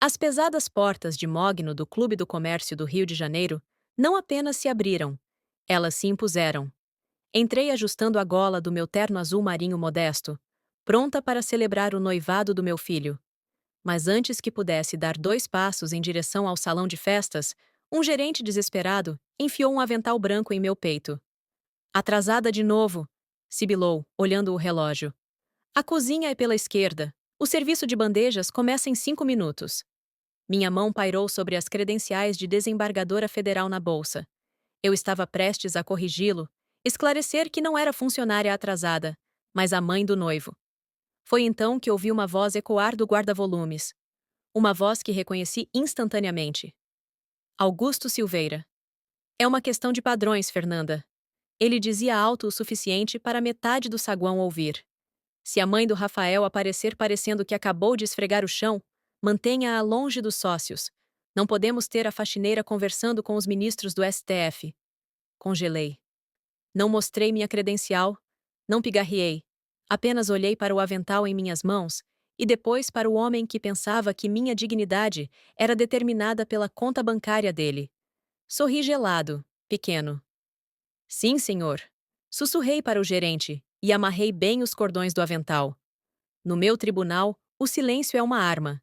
As pesadas portas de mogno do Clube do Comércio do Rio de Janeiro não apenas se abriram, elas se impuseram. Entrei ajustando a gola do meu terno azul marinho modesto, pronta para celebrar o noivado do meu filho. Mas antes que pudesse dar 2 passos em direção ao salão de festas, um gerente desesperado enfiou um avental branco em meu peito. Atrasada de novo, sibilou, olhando o relógio. A cozinha é pela esquerda. O serviço de bandejas começa em 5 minutos. Minha mão pairou sobre as credenciais de desembargadora federal na bolsa. Eu estava prestes a corrigi-lo, esclarecer que não era funcionária atrasada, mas a mãe do noivo. Foi então que ouvi uma voz ecoar do guarda-volumes. Uma voz que reconheci instantaneamente. Augusto Silveira. É uma questão de padrões, Fernanda. Ele dizia alto o suficiente para metade do saguão ouvir. Se a mãe do Rafael aparecer parecendo que acabou de esfregar o chão, mantenha-a longe dos sócios. Não podemos ter a faxineira conversando com os ministros do STF. Congelei. Não mostrei minha credencial, não pigarreei. Apenas olhei para o avental em minhas mãos e depois para o homem que pensava que minha dignidade era determinada pela conta bancária dele. Sorri gelado, pequeno. Sim, senhor. Sussurrei para o gerente e amarrei bem os cordões do avental. No meu tribunal, o silêncio é uma arma.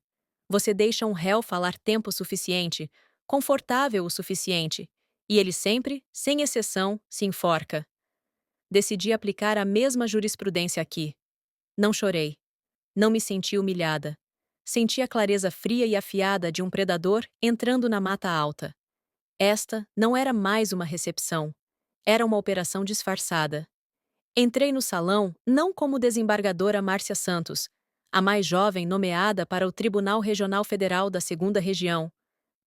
Você deixa um réu falar tempo suficiente, confortável o suficiente, e ele sempre, sem exceção, se enforca. Decidi aplicar a mesma jurisprudência aqui. Não chorei. Não me senti humilhada. Senti a clareza fria e afiada de um predador entrando na mata alta. Esta não era mais uma recepção. Era uma operação disfarçada. Entrei no salão não como desembargadora Márcia Santos, a mais jovem nomeada para o Tribunal Regional Federal da Segunda Região,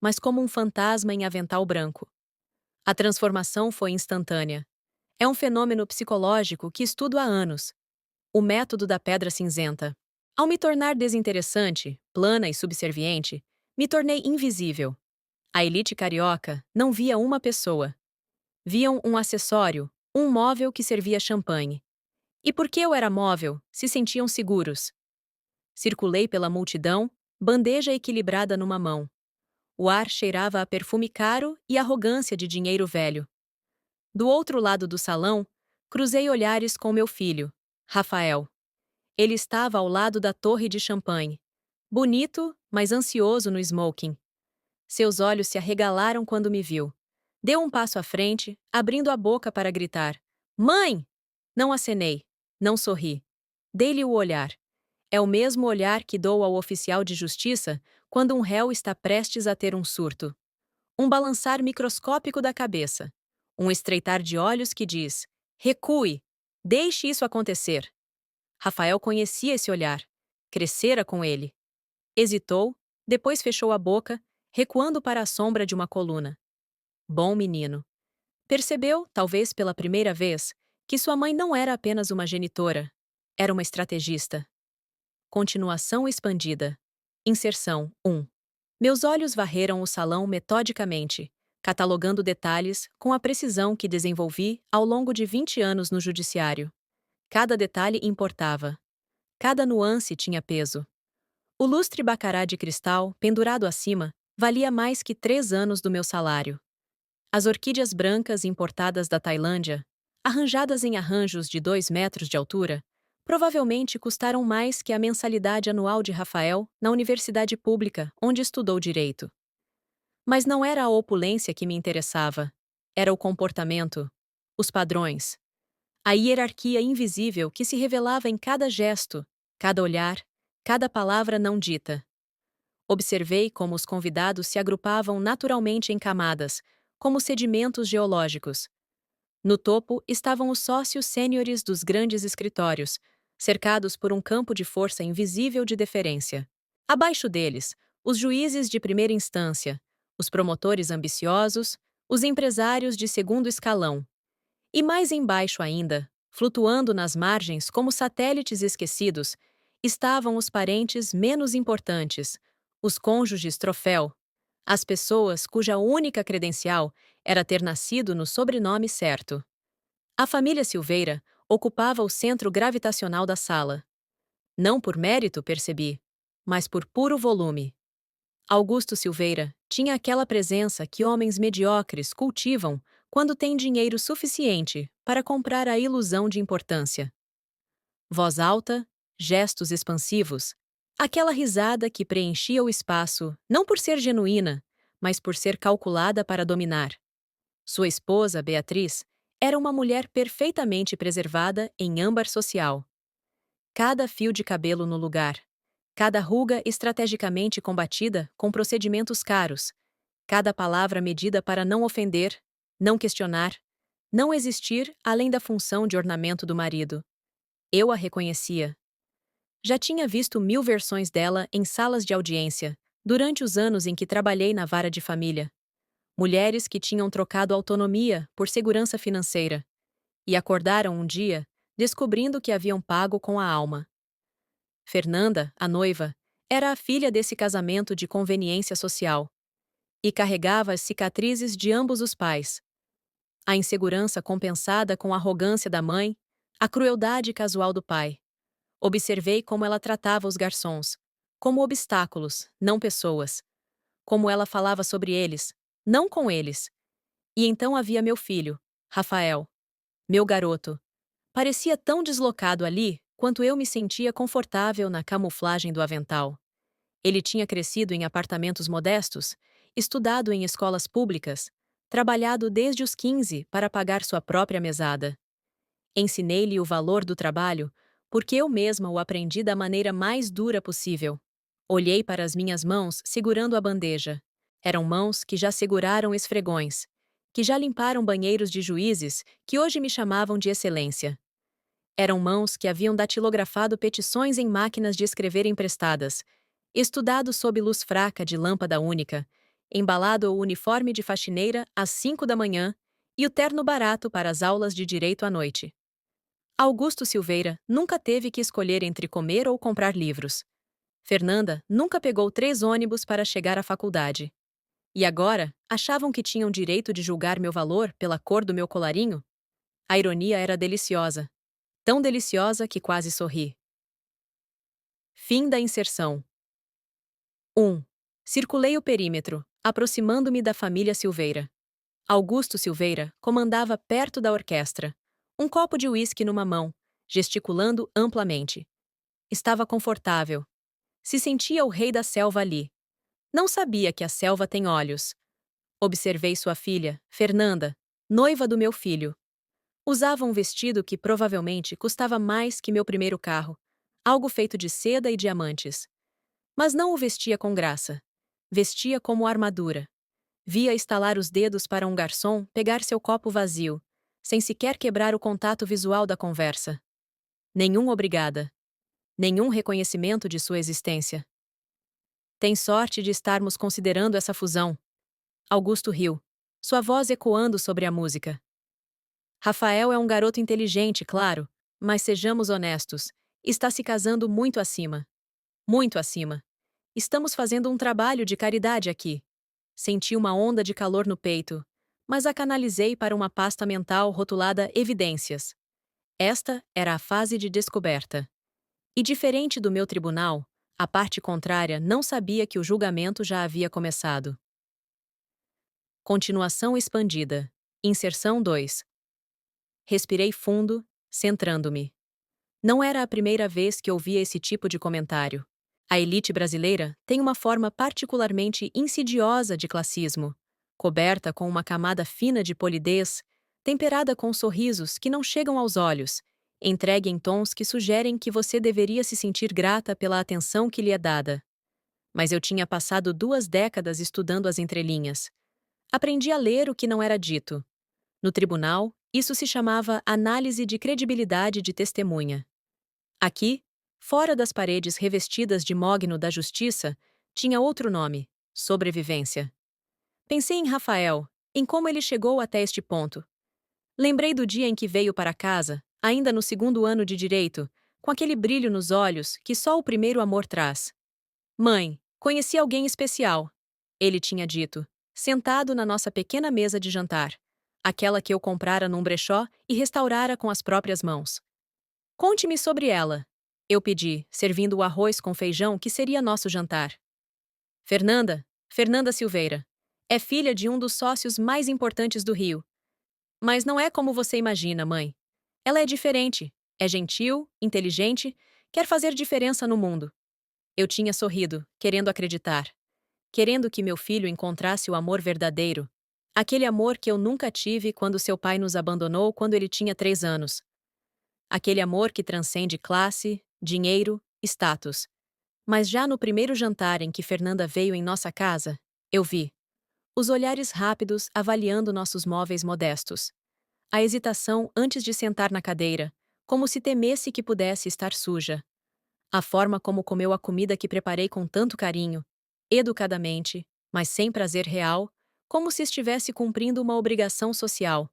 mas como um fantasma em avental branco. A transformação foi instantânea. É um fenômeno psicológico que estudo há anos. O método da pedra cinzenta. Ao me tornar desinteressante, plana e subserviente, me tornei invisível. A elite carioca não via uma pessoa. Viam um acessório, um móvel que servia champanhe. E porque eu era móvel, se sentiam seguros. Circulei pela multidão, bandeja equilibrada numa mão. O ar cheirava a perfume caro e arrogância de dinheiro velho. Do outro lado do salão, cruzei olhares com meu filho, Rafael. Ele estava ao lado da torre de champanhe. Bonito, mas ansioso no smoking. Seus olhos se arregalaram quando me viu. Deu um passo à frente, abrindo a boca para gritar: Mãe! Não acenei. Não sorri. Dei-lhe o olhar. É o mesmo olhar que dou ao oficial de justiça quando um réu está prestes a ter um surto. Um balançar microscópico da cabeça. Um estreitar de olhos que diz: recue! Deixe isso acontecer. Rafael conhecia esse olhar. Crescera com ele. Hesitou, depois fechou a boca, recuando para a sombra de uma coluna. Bom menino. Percebeu, talvez pela primeira vez, que sua mãe não era apenas uma genitora. Era uma estrategista. Continuação expandida. Inserção 1. Meus olhos varreram o salão metodicamente, catalogando detalhes com a precisão que desenvolvi ao longo de 20 anos no judiciário. Cada detalhe importava. Cada nuance tinha peso. O lustre bacará de cristal, pendurado acima, valia mais que 3 anos do meu salário. As orquídeas brancas importadas da Tailândia, arranjadas em arranjos de 2 metros de altura, provavelmente custaram mais que a mensalidade anual de Rafael na universidade pública onde estudou direito. Mas não era a opulência que me interessava. Era o comportamento, os padrões, a hierarquia invisível que se revelava em cada gesto, cada olhar, cada palavra não dita. Observei como os convidados se agrupavam naturalmente em camadas, como sedimentos geológicos. No topo estavam os sócios sêniores dos grandes escritórios, cercados por um campo de força invisível de deferência. Abaixo deles, os juízes de primeira instância, os promotores ambiciosos, os empresários de segundo escalão. E mais embaixo ainda, flutuando nas margens como satélites esquecidos, estavam os parentes menos importantes, os cônjuges troféu, as pessoas cuja única credencial era ter nascido no sobrenome certo. A família Silveira ocupava o centro gravitacional da sala. Não por mérito, percebi, mas por puro volume. Augusto Silveira tinha aquela presença que homens mediocres cultivam quando têm dinheiro suficiente para comprar a ilusão de importância. Voz alta, gestos expansivos, aquela risada que preenchia o espaço não por ser genuína, mas por ser calculada para dominar. Sua esposa, Beatriz, era uma mulher perfeitamente preservada em âmbar social. Cada fio de cabelo no lugar, cada ruga estrategicamente combatida com procedimentos caros, cada palavra medida para não ofender, não questionar, não existir além da função de ornamento do marido. Eu a reconhecia. Já tinha visto 1000 versões dela em salas de audiência, durante os anos em que trabalhei na vara de família. Mulheres que tinham trocado autonomia por segurança financeira e acordaram um dia descobrindo que haviam pago com a alma. Fernanda, a noiva, era a filha desse casamento de conveniência social e carregava as cicatrizes de ambos os pais. A insegurança compensada com a arrogância da mãe, a crueldade casual do pai. Observei como ela tratava os garçons, como obstáculos, não pessoas. Como ela falava sobre eles, não com eles. E então havia meu filho, Rafael, meu garoto. Parecia tão deslocado ali quanto eu me sentia confortável na camuflagem do avental. Ele tinha crescido em apartamentos modestos, estudado em escolas públicas, trabalhado desde os 15 para pagar sua própria mesada. Ensinei-lhe o valor do trabalho, porque eu mesma o aprendi da maneira mais dura possível. Olhei para as minhas mãos segurando a bandeja. Eram mãos que já seguraram esfregões, que já limparam banheiros de juízes que hoje me chamavam de excelência. Eram mãos que haviam datilografado petições em máquinas de escrever emprestadas, estudado sob luz fraca de lâmpada única, embalado o uniforme de faxineira às 5 da manhã e o terno barato para as aulas de direito à noite. Augusto Silveira nunca teve que escolher entre comer ou comprar livros. Fernanda nunca pegou 3 ônibus para chegar à faculdade. E agora, achavam que tinham direito de julgar meu valor pela cor do meu colarinho? A ironia era deliciosa. Tão deliciosa que quase sorri. Fim da inserção. 1. Circulei o perímetro, aproximando-me da família Silveira. Augusto Silveira comandava perto da orquestra, um copo de uísque numa mão, gesticulando amplamente. Estava confortável. Se sentia o rei da selva ali. Não sabia que a selva tem olhos. Observei sua filha, Fernanda, noiva do meu filho. Usava um vestido que provavelmente custava mais que meu primeiro carro, algo feito de seda e diamantes. Mas não o vestia com graça. Vestia como armadura. Via estalar os dedos para um garçom pegar seu copo vazio, sem sequer quebrar o contato visual da conversa. Nenhum obrigada. Nenhum reconhecimento de sua existência. Tem sorte de estarmos considerando essa fusão. Augusto riu, sua voz ecoando sobre a música. Rafael é um garoto inteligente, claro, mas sejamos honestos, está se casando muito acima. Muito acima. Estamos fazendo um trabalho de caridade aqui. Senti uma onda de calor no peito, mas a canalizei para uma pasta mental rotulada Evidências. Esta era a fase de descoberta. E diferente do meu tribunal, a parte contrária não sabia que o julgamento já havia começado. Continuação expandida. Inserção 2. Respirei fundo, centrando-me. Não era a primeira vez que ouvia esse tipo de comentário. A elite brasileira tem uma forma particularmente insidiosa de classismo, coberta com uma camada fina de polidez, temperada com sorrisos que não chegam aos olhos, entregue em tons que sugerem que você deveria se sentir grata pela atenção que lhe é dada. Mas eu tinha passado 2 décadas estudando as entrelinhas. Aprendi a ler o que não era dito. No tribunal, isso se chamava análise de credibilidade de testemunha. Aqui, fora das paredes revestidas de mogno da justiça, tinha outro nome: sobrevivência. Pensei em Rafael, em como ele chegou até este ponto. Lembrei do dia em que veio para casa, ainda no 2º ano de direito, com aquele brilho nos olhos que só o primeiro amor traz. Mãe, conheci alguém especial, ele tinha dito, sentado na nossa pequena mesa de jantar, aquela que eu comprara num brechó e restaurara com as próprias mãos. Conte-me sobre ela, eu pedi, servindo o arroz com feijão que seria nosso jantar. Fernanda Silveira. É filha de um dos sócios mais importantes do Rio. Mas não é como você imagina, mãe. Ela é diferente. É gentil, inteligente, quer fazer diferença no mundo. Eu tinha sorrido, querendo acreditar. Querendo que meu filho encontrasse o amor verdadeiro. Aquele amor que eu nunca tive quando seu pai nos abandonou quando ele tinha 3 anos. Aquele amor que transcende classe, dinheiro, status. Mas já no primeiro jantar em que Fernanda veio em nossa casa, eu vi os olhares rápidos avaliando nossos móveis modestos. A hesitação antes de sentar na cadeira, como se temesse que pudesse estar suja. A forma como comeu a comida que preparei com tanto carinho, educadamente, mas sem prazer real, como se estivesse cumprindo uma obrigação social.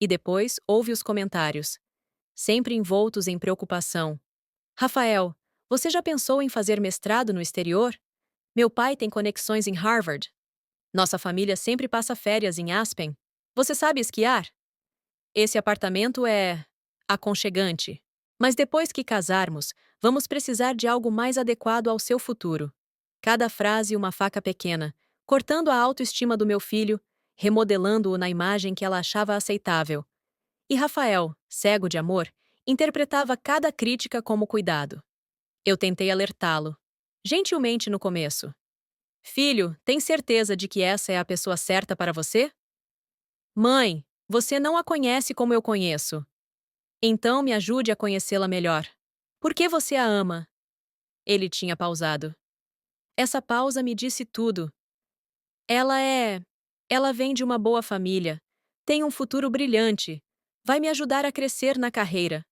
E depois houve os comentários, sempre envoltos em preocupação. Rafael, você já pensou em fazer mestrado no exterior? Meu pai tem conexões em Harvard. Nossa família sempre passa férias em Aspen. Você sabe esquiar? Esse apartamento é aconchegante. Mas depois que casarmos, vamos precisar de algo mais adequado ao seu futuro. Cada frase uma faca pequena, cortando a autoestima do meu filho, remodelando-o na imagem que ela achava aceitável. E Rafael, cego de amor, interpretava cada crítica como cuidado. Eu tentei alertá-lo, gentilmente no começo. Filho, tem certeza de que essa é a pessoa certa para você? Mãe, você não a conhece como eu conheço. Então me ajude a conhecê-la melhor. Por que você a ama? Ele tinha pausado. Essa pausa me disse tudo. Ela é. Ela vem de uma boa família. Tem um futuro brilhante. Vai me ajudar a crescer na carreira.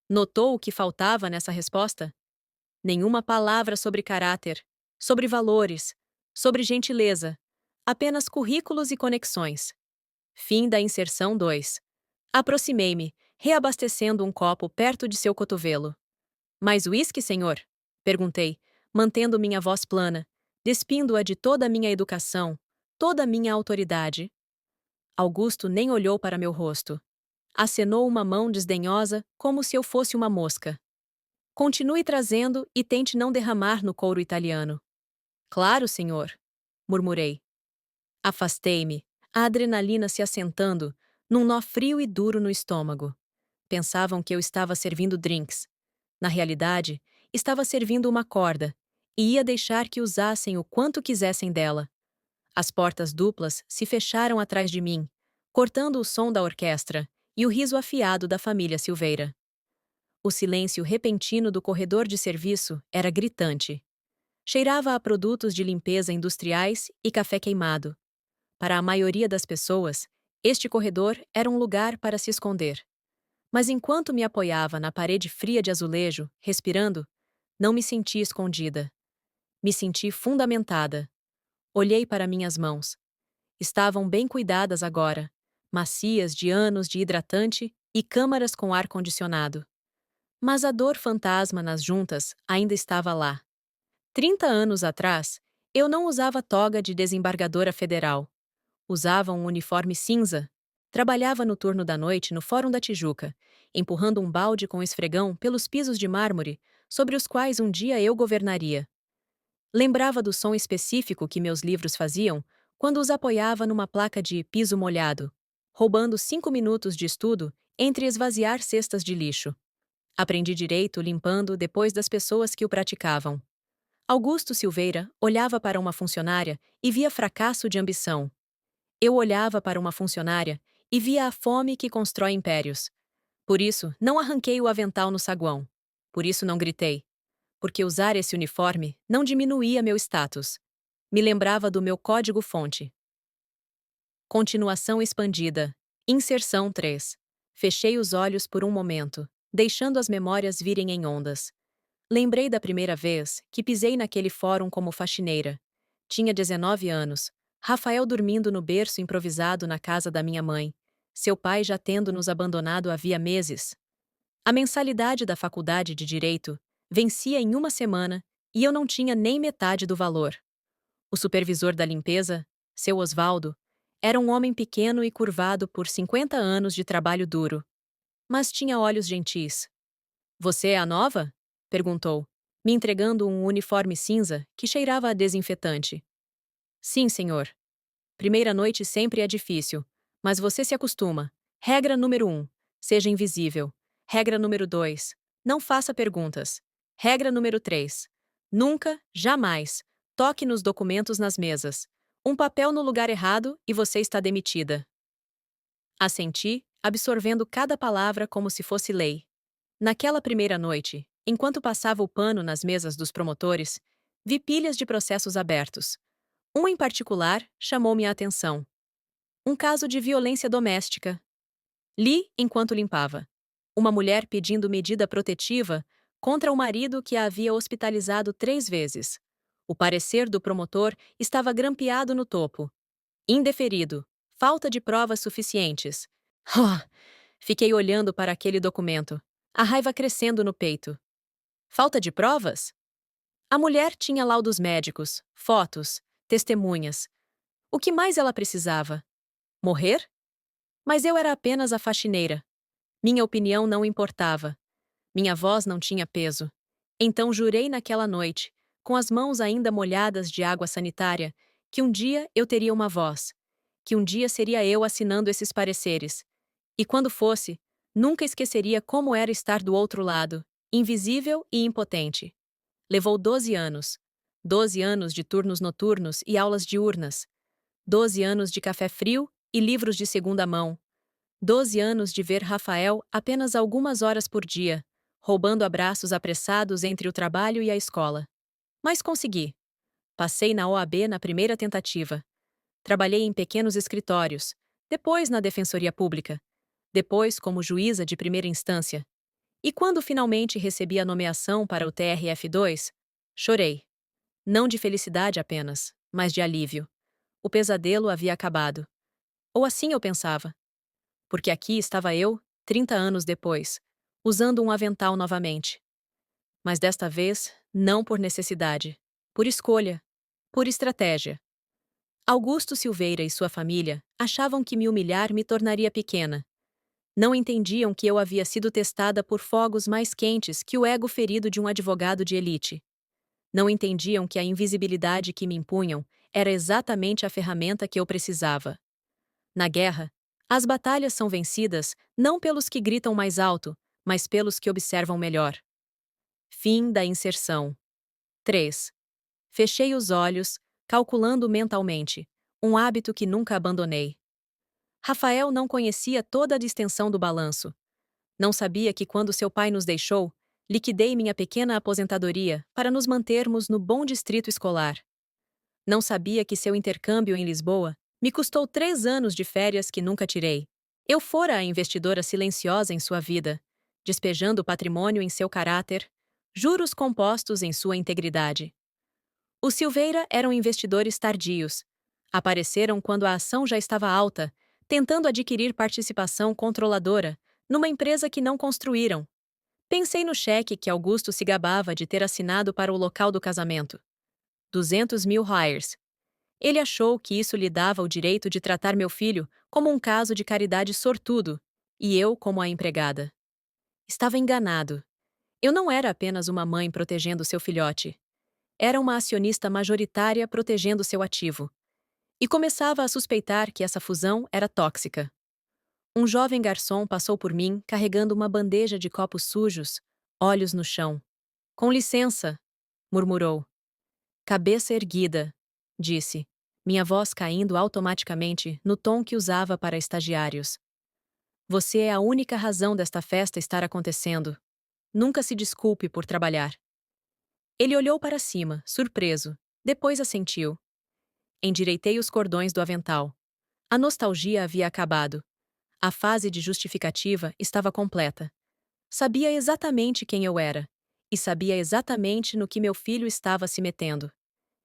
Notou o que faltava nessa resposta? Nenhuma palavra sobre caráter, sobre valores, sobre gentileza. Apenas currículos e conexões. Fim da inserção 2. Aproximei-me, reabastecendo um copo perto de seu cotovelo. Mais uísque, senhor? Perguntei, mantendo minha voz plana, despindo-a de toda a minha educação, toda a minha autoridade. Augusto nem olhou para meu rosto. Acenou uma mão desdenhosa, como se eu fosse uma mosca. Continue trazendo e tente não derramar no couro italiano. Claro, senhor, murmurei. Afastei-me, a adrenalina se assentando, num nó frio e duro no estômago. Pensavam que eu estava servindo drinks. Na realidade, estava servindo uma corda, e ia deixar que usassem o quanto quisessem dela. As portas duplas se fecharam atrás de mim, cortando o som da orquestra e o riso afiado da família Silveira. O silêncio repentino do corredor de serviço era gritante. Cheirava a produtos de limpeza industriais e café queimado. Para a maioria das pessoas, este corredor era um lugar para se esconder. Mas enquanto me apoiava na parede fria de azulejo, respirando, não me senti escondida. Me senti fundamentada. Olhei para minhas mãos. Estavam bem cuidadas agora, macias de anos de hidratante e câmaras com ar-condicionado. Mas a dor fantasma nas juntas ainda estava lá. 30 anos atrás, eu não usava toga de desembargadora federal. Usava um uniforme cinza. Trabalhava no turno da noite no Fórum da Tijuca, empurrando um balde com esfregão pelos pisos de mármore sobre os quais um dia eu governaria. Lembrava do som específico que meus livros faziam quando os apoiava numa placa de piso molhado, roubando 5 minutos de estudo entre esvaziar cestas de lixo. Aprendi direito limpando depois das pessoas que o praticavam. Augusto Silveira olhava para uma funcionária e via fracasso de ambição. Eu olhava para uma funcionária e via a fome que constrói impérios. Por isso, não arranquei o avental no saguão. Por isso não gritei. Porque usar esse uniforme não diminuía meu status. Me lembrava do meu código-fonte. Continuação expandida. Inserção 3. Fechei os olhos por um momento, deixando as memórias virem em ondas. Lembrei da primeira vez que pisei naquele fórum como faxineira. Tinha 19 anos. Rafael dormindo no berço improvisado na casa da minha mãe. Seu pai já tendo nos abandonado havia meses. A mensalidade da faculdade de Direito vencia em uma semana e eu não tinha nem metade do valor. O supervisor da limpeza, seu Osvaldo, era um homem pequeno e curvado por 50 anos de trabalho duro. Mas tinha olhos gentis. Você é a nova? Perguntou. me entregando um uniforme cinza que cheirava a desinfetante. Sim, senhor. Primeira noite sempre é difícil, mas você se acostuma. Regra número 1. Seja invisível. Regra número 2. Não faça perguntas. Regra número 3. Nunca, jamais, toque nos documentos nas mesas. Um papel no lugar errado e você está demitida. Assenti, absorvendo cada palavra como se fosse lei. Naquela primeira noite, enquanto passava o pano nas mesas dos promotores, vi pilhas de processos abertos. Um em particular chamou minha atenção. Um caso de violência doméstica. Li enquanto limpava. Uma mulher pedindo medida protetiva contra o marido que a havia hospitalizado 3 vezes. O parecer do promotor estava grampeado no topo. Indeferido. Falta de provas suficientes. Fiquei olhando para aquele documento, a raiva crescendo no peito. Falta de provas? A mulher tinha laudos médicos, fotos, testemunhas. O que mais ela precisava? Morrer? Mas eu era apenas a faxineira. Minha opinião não importava. Minha voz não tinha peso. Então jurei naquela noite, com as mãos ainda molhadas de água sanitária, que um dia eu teria uma voz. Que um dia seria eu assinando esses pareceres. E quando fosse, nunca esqueceria como era estar do outro lado, invisível e impotente. Levou 12 anos. 12 anos de turnos noturnos e aulas diurnas. 12 anos de café frio e livros de segunda mão. 12 anos de ver Rafael apenas algumas horas por dia, roubando abraços apressados entre o trabalho e a escola. Mas consegui. Passei na OAB na primeira tentativa. Trabalhei em pequenos escritórios, depois na Defensoria Pública, depois como juíza de primeira instância. E quando finalmente recebi a nomeação para o TRF2, chorei. Não de felicidade apenas, mas de alívio. O pesadelo havia acabado. Ou assim eu pensava. Porque aqui estava eu, 30 anos depois, usando um avental novamente. Mas desta vez, não por necessidade, por escolha, por estratégia. Augusto Silveira e sua família achavam que me humilhar me tornaria pequena. Não entendiam que eu havia sido testada por fogos mais quentes que o ego ferido de um advogado de elite. Não entendiam que a invisibilidade que me impunham era exatamente a ferramenta que eu precisava. Na guerra, as batalhas são vencidas não pelos que gritam mais alto, mas pelos que observam melhor. Fim da inserção. 3. Fechei os olhos, calculando mentalmente, um hábito que nunca abandonei. Rafael não conhecia toda a distensão do balanço. Não sabia que quando seu pai nos deixou, liquidei minha pequena aposentadoria para nos mantermos no bom distrito escolar. Não sabia que seu intercâmbio em Lisboa me custou 3 anos de férias que nunca tirei. Eu fora a investidora silenciosa em sua vida, despejando patrimônio em seu caráter, juros compostos em sua integridade. Os Silveira eram investidores tardios. Apareceram quando a ação já estava alta, tentando adquirir participação controladora numa empresa que não construíram. Pensei no cheque que Augusto se gabava de ter assinado para o local do casamento. 200 mil hires. Ele achou que isso lhe dava o direito de tratar meu filho como um caso de caridade sortudo, e eu como a empregada. Estava enganado. Eu não era apenas uma mãe protegendo seu filhote. Era uma acionista majoritária protegendo seu ativo. E começava a suspeitar que essa fusão era tóxica. Um jovem garçom passou por mim carregando uma bandeja de copos sujos, olhos no chão. Com licença, murmurou. Cabeça erguida, disse, minha voz caindo automaticamente no tom que usava para estagiários. Você é a única razão desta festa estar acontecendo. Nunca se desculpe por trabalhar. Ele olhou para cima, surpreso, depois assentiu. Endireitei os cordões do avental. A nostalgia havia acabado. A fase de justificativa estava completa. Sabia exatamente quem eu era. E sabia exatamente no que meu filho estava se metendo.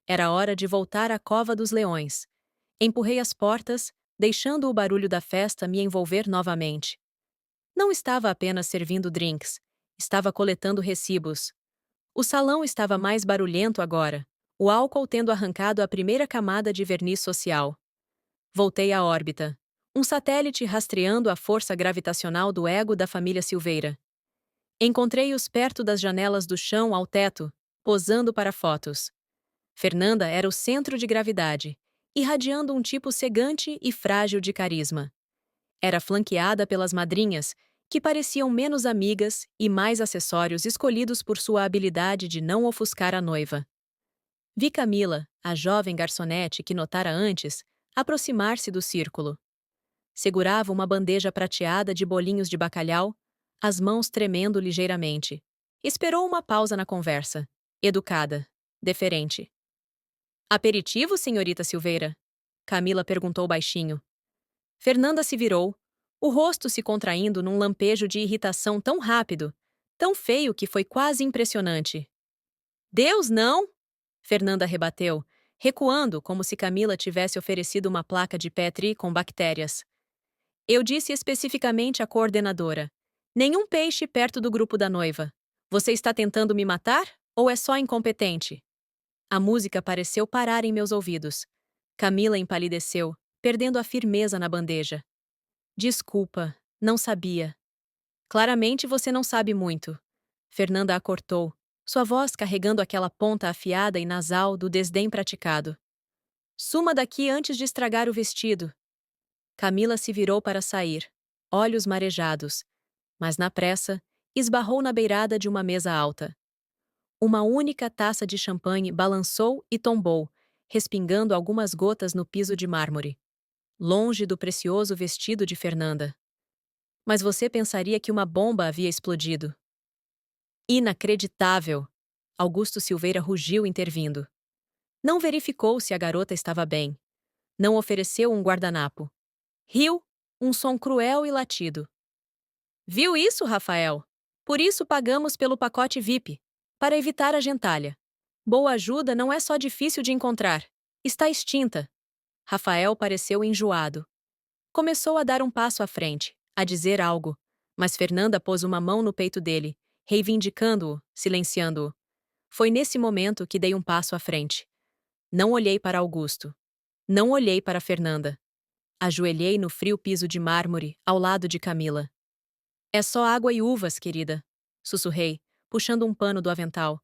Era hora de voltar à cova dos leões. Empurrei as portas, deixando o barulho da festa me envolver novamente. Não estava apenas servindo drinks. Estava coletando recibos. O salão estava mais barulhento agora, o álcool tendo arrancado a primeira camada de verniz social. Voltei à órbita. Um satélite rastreando a força gravitacional do ego da família Silveira. Encontrei-os perto das janelas do chão ao teto, posando para fotos. Fernanda era o centro de gravidade, irradiando um tipo cegante e frágil de carisma. Era flanqueada pelas madrinhas, que pareciam menos amigas e mais acessórios escolhidos por sua habilidade de não ofuscar a noiva. Vi Camila, a jovem garçonete que notara antes, aproximar-se do círculo. Segurava uma bandeja prateada de bolinhos de bacalhau, as mãos tremendo ligeiramente. Esperou uma pausa na conversa. Educada. Deferente. Aperitivo, senhorita Silveira? Camila perguntou baixinho. Fernanda se virou, o rosto se contraindo num lampejo de irritação tão rápido, tão feio que foi quase impressionante. Deus, não! Fernanda rebateu, recuando como se Camila tivesse oferecido uma placa de Petri com bactérias. Eu disse especificamente à coordenadora: nenhum peixe perto do grupo da noiva. Você está tentando me matar ou é só incompetente? A música pareceu parar em meus ouvidos. Camila empalideceu, perdendo a firmeza na bandeja. Desculpa, não sabia. Claramente você não sabe muito. Fernanda a cortou, sua voz carregando aquela ponta afiada e nasal do desdém praticado. Suma daqui antes de estragar o vestido. Camila se virou para sair, olhos marejados, mas na pressa, esbarrou na beirada de uma mesa alta. Uma única taça de champanhe balançou e tombou, respingando algumas gotas no piso de mármore, longe do precioso vestido de Fernanda. Mas você pensaria que uma bomba havia explodido. Inacreditável! Augusto Silveira rugiu intervindo. Não verificou se a garota estava bem. Não ofereceu um guardanapo. Riu, um som cruel e latido. Viu isso, Rafael? Por isso pagamos pelo pacote VIP, para evitar a gentalha. Boa ajuda não é só difícil de encontrar. Está extinta. Rafael pareceu enjoado. Começou a dar um passo à frente, a dizer algo, mas Fernanda pôs uma mão no peito dele, reivindicando-o, silenciando-o. Foi nesse momento que dei um passo à frente. Não olhei para Augusto. Não olhei para Fernanda. Ajoelhei no frio piso de mármore, ao lado de Camila. É só água e uvas, querida, sussurrei, puxando um pano do avental.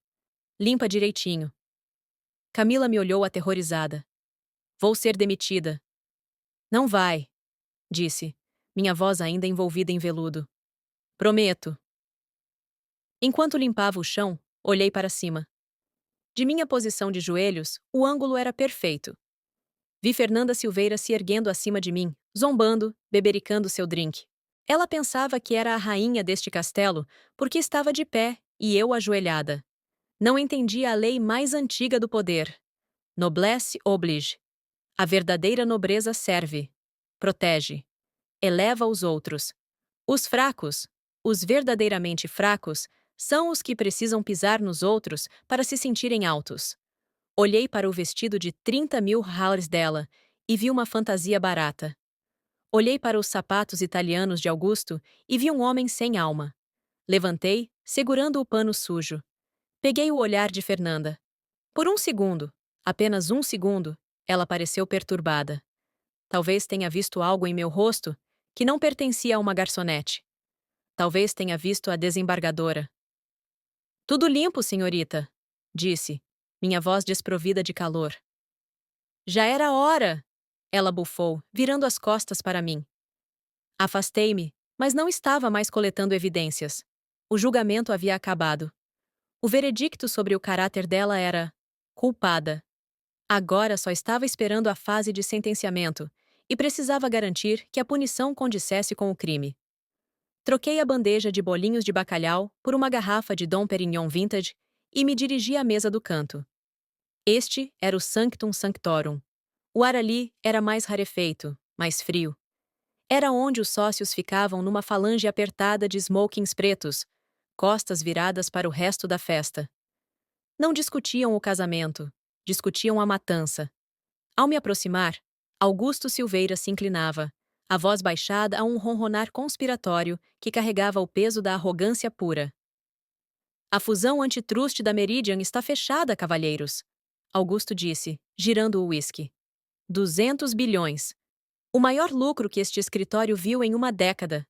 Limpa direitinho. Camila me olhou aterrorizada. Vou ser demitida. Não vai, disse, minha voz ainda envolvida em veludo. Prometo. Enquanto limpava o chão, olhei para cima. De minha posição de joelhos, o ângulo era perfeito. Vi Fernanda Silveira se erguendo acima de mim, zombando, bebericando seu drink. Ela pensava que era a rainha deste castelo porque estava de pé e eu ajoelhada. Não entendia a lei mais antiga do poder. Noblesse oblige. A verdadeira nobreza serve, protege, eleva os outros. Os fracos, os verdadeiramente fracos, são os que precisam pisar nos outros para se sentirem altos. Olhei para o vestido de 30.000 reais dela e vi uma fantasia barata. Olhei para os sapatos italianos de Augusto e vi um homem sem alma. Levantei, segurando o pano sujo. Peguei o olhar de Fernanda. Por um segundo, apenas um segundo, ela pareceu perturbada. Talvez tenha visto algo em meu rosto que não pertencia a uma garçonete. Talvez tenha visto a desembargadora. Tudo limpo, senhorita, disse, minha voz desprovida de calor. Já era hora! Ela bufou, virando as costas para mim. Afastei-me, mas não estava mais coletando evidências. O julgamento havia acabado. O veredicto sobre o caráter dela era culpada. Agora só estava esperando a fase de sentenciamento e precisava garantir que a punição condissesse com o crime. Troquei a bandeja de bolinhos de bacalhau por uma garrafa de Dom Perignon Vintage e me dirigi à mesa do canto. Este era o Sanctum Sanctorum. O ar ali era mais rarefeito, mais frio. Era onde os sócios ficavam numa falange apertada de smokings pretos, costas viradas para o resto da festa. Não discutiam o casamento, discutiam a matança. Ao me aproximar, Augusto Silveira se inclinava, a voz baixada a um ronronar conspiratório que carregava o peso da arrogância pura. A fusão antitruste da Meridian está fechada, cavalheiros, Augusto disse, girando o uísque. 200 bilhões. O maior lucro que este escritório viu em uma década.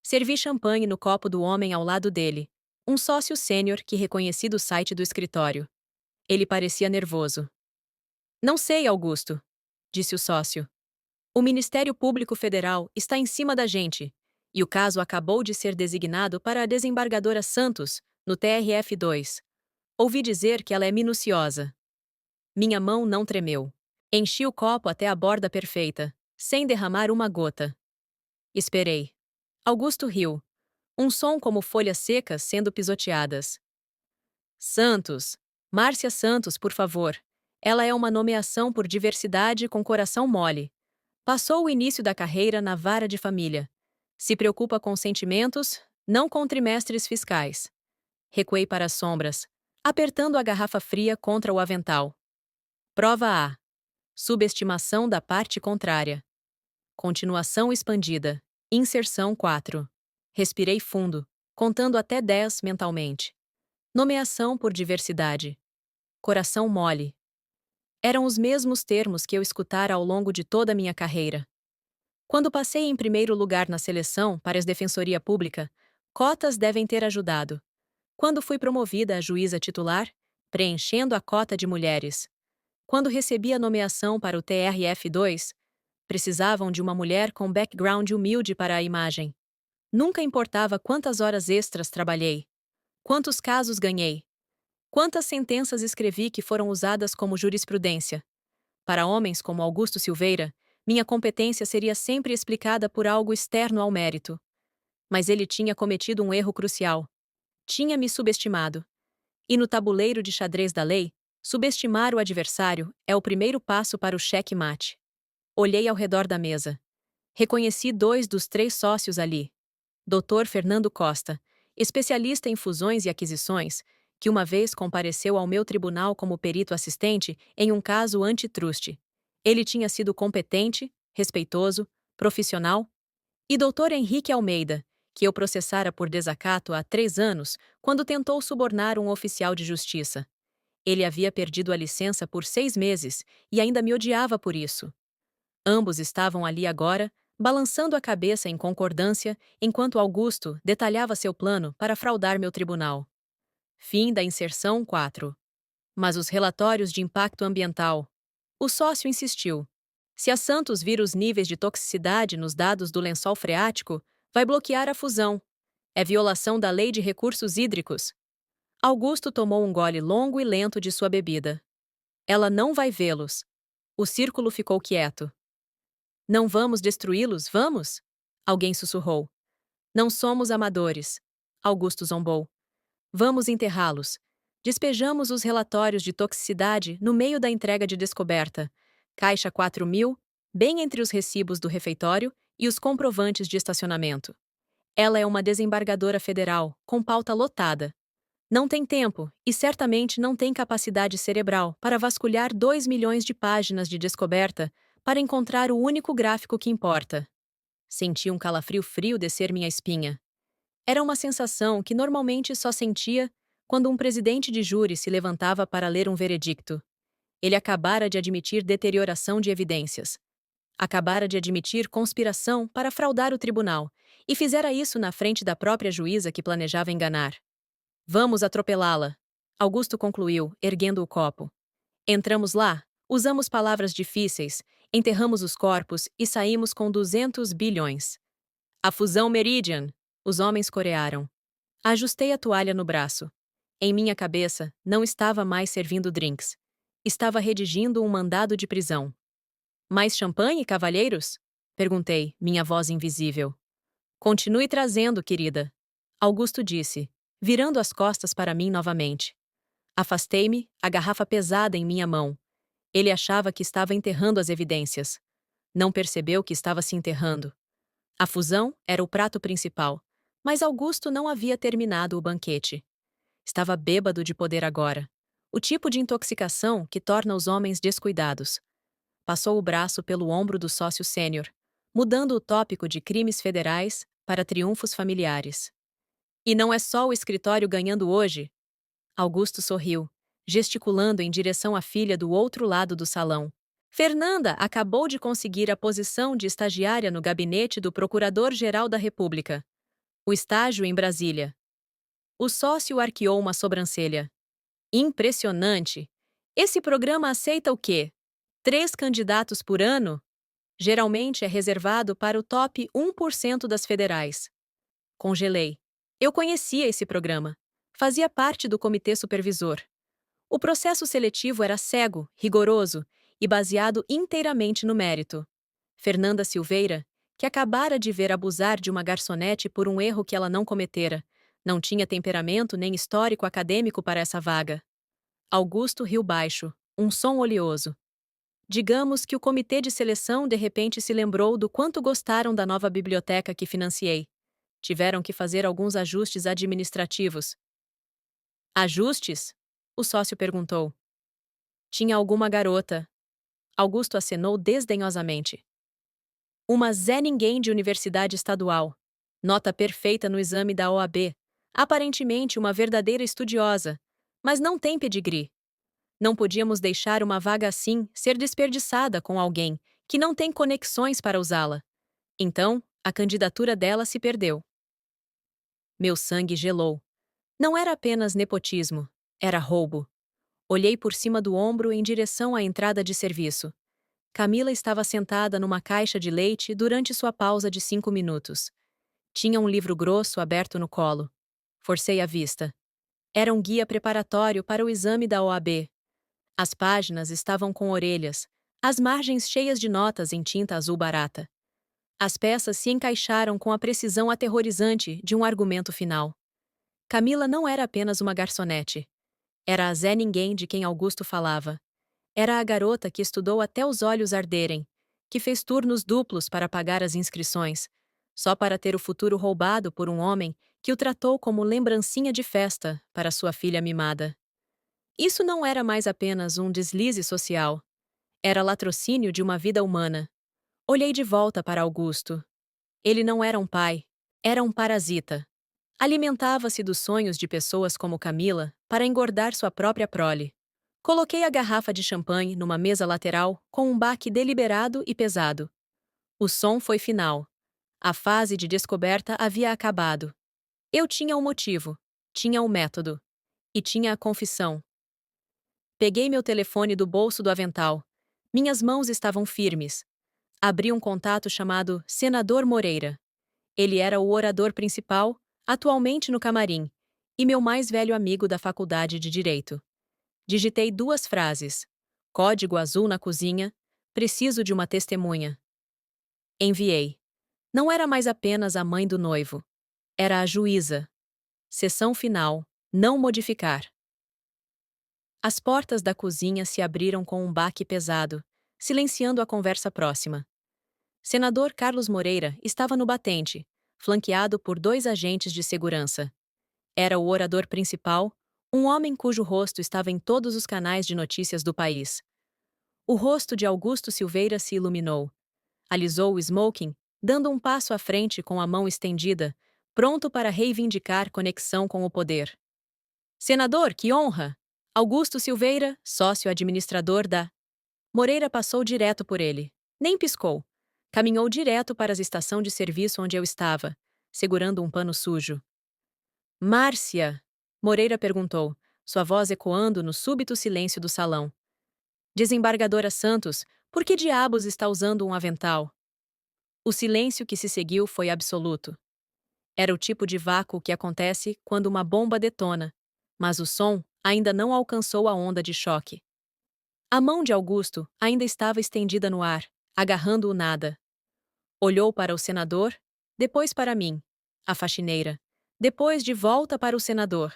Servi champanhe no copo do homem ao lado dele, um sócio sênior que reconheci do site do escritório. Ele parecia nervoso. Não sei, Augusto, disse o sócio. O Ministério Público Federal está em cima da gente, e o caso acabou de ser designado para a desembargadora Santos, no TRF2. Ouvi dizer que ela é minuciosa. Minha mão não tremeu. Enchi o copo até a borda perfeita, sem derramar uma gota. Esperei. Augusto riu. Um som como folhas secas sendo pisoteadas. Santos. Márcia Santos, por favor. Ela é uma nomeação por diversidade com coração mole. Passou o início da carreira na vara de família. Se preocupa com sentimentos, não com trimestres fiscais. Recuei para as sombras, apertando a garrafa fria contra o avental. Prova A. Subestimação da parte contrária. Continuação expandida. Inserção 4. Respirei fundo, contando até 10 mentalmente. Nomeação por diversidade. Coração mole. Eram os mesmos termos que eu escutara ao longo de toda a minha carreira. Quando passei em primeiro lugar na seleção para a Defensoria Pública, cotas devem ter ajudado. Quando fui promovida a juíza titular, preenchendo a cota de mulheres. Quando recebi a nomeação para o TRF2, precisavam de uma mulher com background humilde para a imagem. Nunca importava quantas horas extras trabalhei, quantos casos ganhei, quantas sentenças escrevi que foram usadas como jurisprudência. Para homens como Augusto Silveira, minha competência seria sempre explicada por algo externo ao mérito. Mas ele tinha cometido um erro crucial. Tinha me subestimado. E no tabuleiro de xadrez da lei, subestimar o adversário é o primeiro passo para o cheque-mate. Olhei ao redor da mesa. Reconheci 2 dos 3 sócios ali. Dr. Fernando Costa, especialista em fusões e aquisições, que uma vez compareceu ao meu tribunal como perito assistente em um caso antitruste. Ele tinha sido competente, respeitoso, profissional. E Dr. Henrique Almeida, que eu processara por desacato há 3 anos, quando tentou subornar um oficial de justiça. Ele havia perdido a licença por 6 meses e ainda me odiava por isso. Ambos estavam ali agora, balançando a cabeça em concordância, enquanto Augusto detalhava seu plano para fraudar meu tribunal. Fim da inserção 4. Mas os relatórios de impacto ambiental. O sócio insistiu. Se a Santos vir os níveis de toxicidade nos dados do lençol freático, vai bloquear a fusão. É violação da Lei de Recursos Hídricos. Augusto tomou um gole longo e lento de sua bebida. Ela não vai vê-los. O círculo ficou quieto. Não vamos destruí-los, vamos? Alguém sussurrou. Não somos amadores. Augusto zombou. Vamos enterrá-los. Despejamos os relatórios de toxicidade no meio da entrega de descoberta. Caixa 4.000, bem entre os recibos do refeitório e os comprovantes de estacionamento. Ela é uma desembargadora federal, com pauta lotada. Não tem tempo, e certamente não tem capacidade cerebral para vasculhar 2 milhões de páginas de descoberta para encontrar o único gráfico que importa. Senti um calafrio frio descer minha espinha. Era uma sensação que normalmente só sentia quando um presidente de júri se levantava para ler um veredicto. Ele acabara de admitir deterioração de evidências. Acabara de admitir conspiração para fraudar o tribunal, e fizera isso na frente da própria juíza que planejava enganar. Vamos atropelá-la, Augusto concluiu, erguendo o copo. Entramos lá, usamos palavras difíceis, enterramos os corpos e saímos com 200 bilhões. A fusão Meridian, os homens corearam. Ajustei a toalha no braço. Em minha cabeça, não estava mais servindo drinks. Estava redigindo um mandado de prisão. Mais champanhe, cavalheiros? Perguntei, minha voz invisível. Continue trazendo, querida. Augusto disse, virando as costas para mim novamente. Afastei-me, a garrafa pesada em minha mão. Ele achava que estava enterrando as evidências. Não percebeu que estava se enterrando. A fusão era o prato principal, mas Augusto não havia terminado o banquete. Estava bêbado de poder agora. O tipo de intoxicação que torna os homens descuidados. Passou o braço pelo ombro do sócio sênior, mudando o tópico de crimes federais para triunfos familiares. E não é só o escritório ganhando hoje. Augusto sorriu, gesticulando em direção à filha do outro lado do salão. Fernanda acabou de conseguir a posição de estagiária no gabinete do Procurador-Geral da República. O estágio em Brasília. O sócio arqueou uma sobrancelha. Impressionante! Esse programa aceita o quê? 3 candidatos por ano? Geralmente é reservado para o top 1% das federais. Congelei. Eu conhecia esse programa. Fazia parte do comitê supervisor. O processo seletivo era cego, rigoroso e baseado inteiramente no mérito. Fernanda Silveira, que acabara de ver abusar de uma garçonete por um erro que ela não cometera, não tinha temperamento nem histórico acadêmico para essa vaga. Augusto riu baixo, um som oleoso. Digamos que o comitê de seleção de repente se lembrou do quanto gostaram da nova biblioteca que financiei. Tiveram que fazer alguns ajustes administrativos. Ajustes? O sócio perguntou. Tinha alguma garota. Augusto acenou desdenhosamente. Uma Zé Ninguém de universidade estadual. Nota perfeita no exame da OAB. Aparentemente uma verdadeira estudiosa. Mas não tem pedigree. Não podíamos deixar uma vaga assim ser desperdiçada com alguém que não tem conexões para usá-la. Então, a candidatura dela se perdeu. Meu sangue gelou. Não era apenas nepotismo, era roubo. Olhei por cima do ombro em direção à entrada de serviço. Camila estava sentada numa caixa de leite durante sua pausa de 5 minutos. Tinha um livro grosso aberto no colo. Forcei a vista. Era um guia preparatório para o exame da OAB. As páginas estavam com orelhas, as margens cheias de notas em tinta azul barata. As peças se encaixaram com a precisão aterrorizante de um argumento final. Camila não era apenas uma garçonete. Era a Zé Ninguém de quem Augusto falava. Era a garota que estudou até os olhos arderem, que fez turnos duplos para pagar as inscrições, só para ter o futuro roubado por um homem que o tratou como lembrancinha de festa para sua filha mimada. Isso não era mais apenas um deslize social. Era latrocínio de uma vida humana. Olhei de volta para Augusto. Ele não era um pai, era um parasita. Alimentava-se dos sonhos de pessoas como Camila para engordar sua própria prole. Coloquei a garrafa de champanhe numa mesa lateral com um baque deliberado e pesado. O som foi final. A fase de descoberta havia acabado. Eu tinha um motivo, tinha um método. E tinha a confissão. Peguei meu telefone do bolso do avental. Minhas mãos estavam firmes. Abri um contato chamado Senador Moreira. Ele era o orador principal, atualmente no camarim, e meu mais velho amigo da faculdade de Direito. Digitei 2 frases. Código azul na cozinha. Preciso de uma testemunha. Enviei. Não era mais apenas a mãe do noivo. Era a juíza. Sessão final. Não modificar. As portas da cozinha se abriram com um baque pesado, silenciando a conversa próxima. Senador Carlos Moreira estava no batente, flanqueado por 2 agentes de segurança. Era o orador principal, um homem cujo rosto estava em todos os canais de notícias do país. O rosto de Augusto Silveira se iluminou. Alisou o smoking, dando um passo à frente com a mão estendida, pronto para reivindicar conexão com o poder. Senador, que honra! Augusto Silveira, sócio administrador da... Moreira passou direto por ele. Nem piscou. Caminhou direto para a estação de serviço onde eu estava, segurando um pano sujo. Márcia! Moreira perguntou, sua voz ecoando no súbito silêncio do salão. Desembargadora Santos, por que diabos está usando um avental? O silêncio que se seguiu foi absoluto. Era o tipo de vácuo que acontece quando uma bomba detona, mas o som ainda não alcançou a onda de choque. A mão de Augusto ainda estava estendida no ar, agarrando o nada. Olhou para o senador, depois para mim, a faxineira, depois de volta para o senador.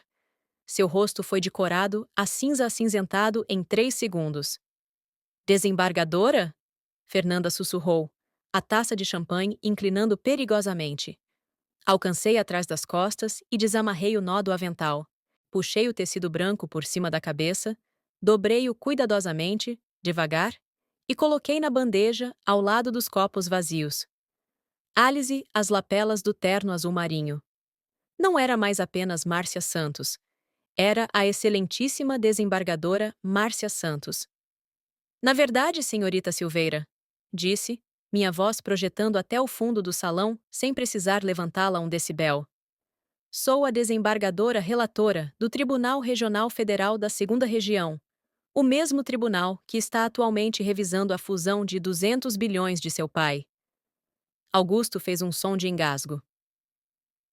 Seu rosto foi de corado a cinza acinzentado em 3 segundos. Desembargadora? Fernanda sussurrou, a taça de champanhe inclinando perigosamente. Alcancei atrás das costas e desamarrei o nó do avental. Puxei o tecido branco por cima da cabeça, dobrei-o cuidadosamente, devagar, e coloquei na bandeja ao lado dos copos vazios. Álise as lapelas do terno azul marinho. Não era mais apenas Márcia Santos. Era a excelentíssima desembargadora Márcia Santos. Na verdade, senhorita Silveira, disse, minha voz projetando até o fundo do salão sem precisar levantá-la um decibel. Sou a desembargadora relatora do Tribunal Regional Federal da Segunda Região, o mesmo tribunal que está atualmente revisando a fusão de 200 bilhões de seu pai. Augusto fez um som de engasgo.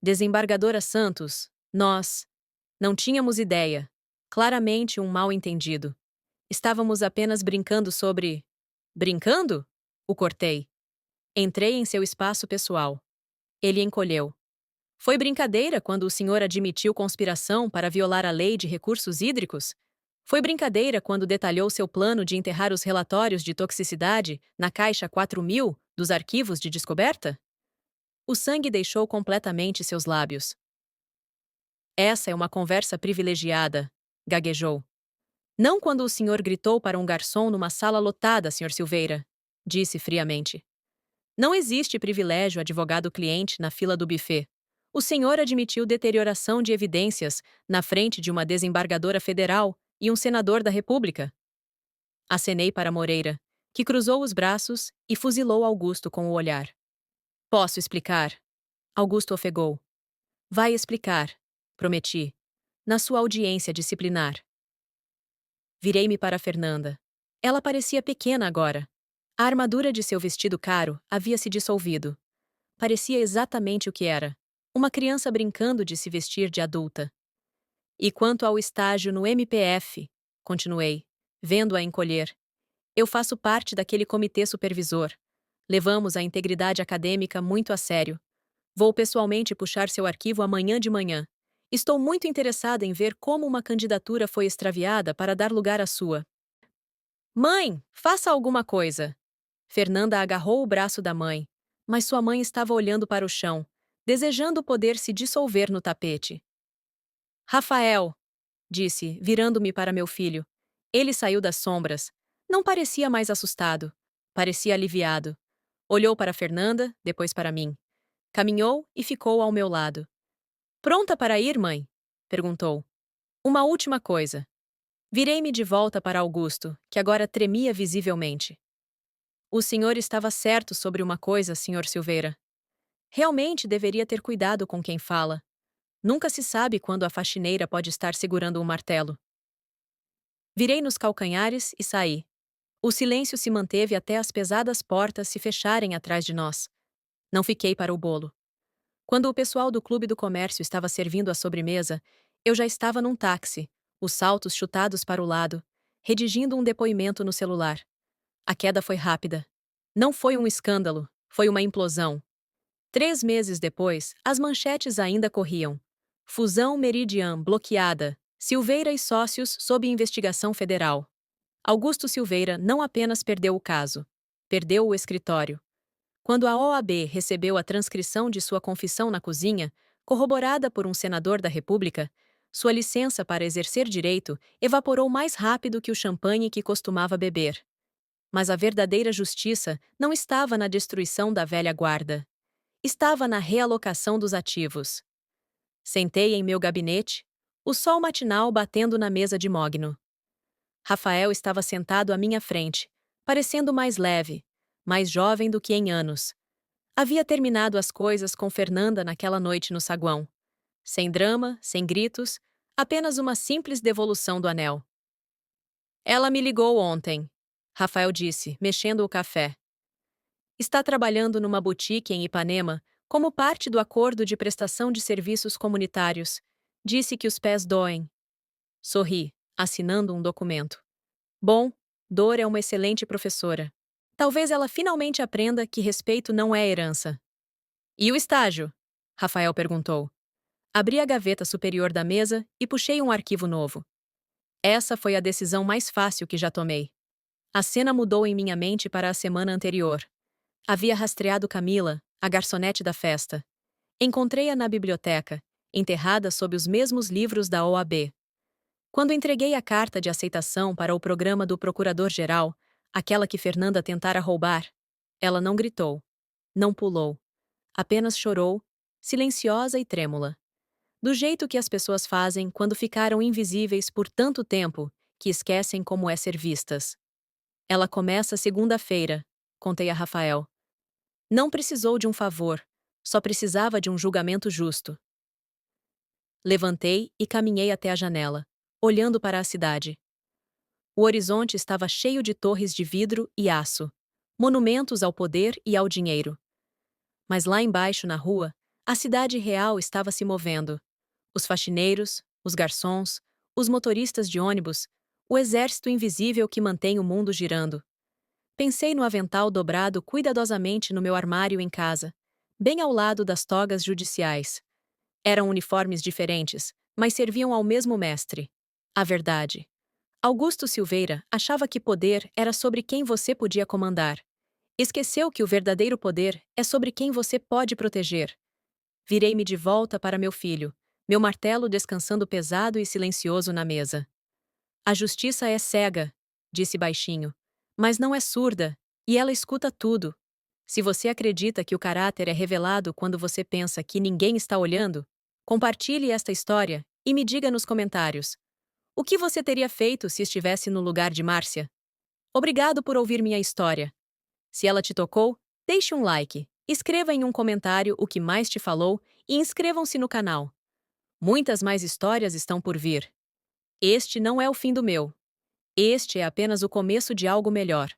Desembargadora Santos, nós não tínhamos ideia. Claramente um mal-entendido. Estávamos apenas brincando sobre. Brincando? O cortei. Entrei em seu espaço pessoal. Ele encolheu. Foi brincadeira quando o senhor admitiu conspiração para violar a lei de recursos hídricos? Foi brincadeira quando detalhou seu plano de enterrar os relatórios de toxicidade na caixa 4000 dos arquivos de descoberta? O sangue deixou completamente seus lábios. Essa é uma conversa privilegiada, gaguejou. Não quando o senhor gritou para um garçom numa sala lotada, Sr. Silveira, disse friamente. Não existe privilégio advogado-cliente na fila do buffet. O senhor admitiu deterioração de evidências na frente de uma desembargadora federal e um senador da República. Acenei para Moreira, que cruzou os braços e fuzilou Augusto com o olhar. Posso explicar? Augusto ofegou. Vai explicar, prometi, na sua audiência disciplinar. Virei-me para Fernanda. Ela parecia pequena agora. A armadura de seu vestido caro havia se dissolvido. Parecia exatamente o que era. Uma criança brincando de se vestir de adulta. E quanto ao estágio no MPF, continuei, vendo-a encolher. Eu faço parte daquele comitê supervisor. Levamos a integridade acadêmica muito a sério. Vou pessoalmente puxar seu arquivo amanhã de manhã. Estou muito interessada em ver como uma candidatura foi extraviada para dar lugar à sua. Mãe, faça alguma coisa! Fernanda agarrou o braço da mãe, mas sua mãe estava olhando para o chão, desejando poder se dissolver no tapete. Rafael, disse, virando-me para meu filho. Ele saiu das sombras. Não parecia mais assustado. Parecia aliviado. Olhou para Fernanda, depois para mim. Caminhou e ficou ao meu lado. Pronta para ir, mãe? Perguntou. Uma última coisa. Virei-me de volta para Augusto, que agora tremia visivelmente. O senhor estava certo sobre uma coisa, Sr. Silveira. Realmente deveria ter cuidado com quem fala. Nunca se sabe quando a faxineira pode estar segurando um martelo. Virei nos calcanhares e saí. O silêncio se manteve até as pesadas portas se fecharem atrás de nós. Não fiquei para o bolo. Quando o pessoal do Clube do Comércio estava servindo a sobremesa, eu já estava num táxi, os saltos chutados para o lado, redigindo um depoimento no celular. A queda foi rápida. Não foi um escândalo, foi uma implosão. 3 meses depois, as manchetes ainda corriam. Fusão Meridian bloqueada. Silveira e sócios sob investigação federal. Augusto Silveira não apenas perdeu o caso, perdeu o escritório. Quando a OAB recebeu a transcrição de sua confissão na cozinha, corroborada por um senador da República, sua licença para exercer direito evaporou mais rápido que o champanhe que costumava beber. Mas a verdadeira justiça não estava na destruição da velha guarda. Estava na realocação dos ativos. Sentei em meu gabinete, o sol matinal batendo na mesa de mogno. Rafael estava sentado à minha frente, parecendo mais leve, mais jovem do que em anos. Havia terminado as coisas com Fernanda naquela noite no saguão. Sem drama, sem gritos, apenas uma simples devolução do anel. Ela me ligou ontem, Rafael disse, mexendo o café. Está trabalhando numa boutique em Ipanema como parte do acordo de prestação de serviços comunitários. Disse que os pés doem. Sorri, assinando um documento. Bom, Dor é uma excelente professora. Talvez ela finalmente aprenda que respeito não é herança. E o estágio? Rafael perguntou. Abri a gaveta superior da mesa e puxei um arquivo novo. Essa foi a decisão mais fácil que já tomei. A cena mudou em minha mente para a semana anterior. Havia rastreado Camila, a garçonete da festa. Encontrei-a na biblioteca, enterrada sob os mesmos livros da OAB. Quando entreguei a carta de aceitação para o programa do Procurador-Geral, aquela que Fernanda tentara roubar, ela não gritou, não pulou, apenas chorou, silenciosa e trêmula. Do jeito que as pessoas fazem quando ficaram invisíveis por tanto tempo que esquecem como é ser vistas. Ela começa segunda-feira, contei a Rafael. Não precisou de um favor, só precisava de um julgamento justo. Levantei e caminhei até a janela, olhando para a cidade. O horizonte estava cheio de torres de vidro e aço, monumentos ao poder e ao dinheiro. Mas lá embaixo, na rua, a cidade real estava se movendo. Os faxineiros, os garçons, os motoristas de ônibus, o exército invisível que mantém o mundo girando. Pensei no avental dobrado cuidadosamente no meu armário em casa, bem ao lado das togas judiciais. Eram uniformes diferentes, mas serviam ao mesmo mestre. A verdade. Augusto Silveira achava que poder era sobre quem você podia comandar. Esqueceu que o verdadeiro poder é sobre quem você pode proteger. Virei-me de volta para meu filho, meu martelo descansando pesado e silencioso na mesa. A justiça é cega, disse baixinho, mas não é surda, e ela escuta tudo. Se você acredita que o caráter é revelado quando você pensa que ninguém está olhando, compartilhe esta história e me diga nos comentários. O que você teria feito se estivesse no lugar de Márcia? Obrigado por ouvir minha história. Se ela te tocou, deixe um like, escreva em um comentário o que mais te falou e inscrevam-se no canal. Muitas mais histórias estão por vir. Este não é o fim do meu. Este é apenas o começo de algo melhor.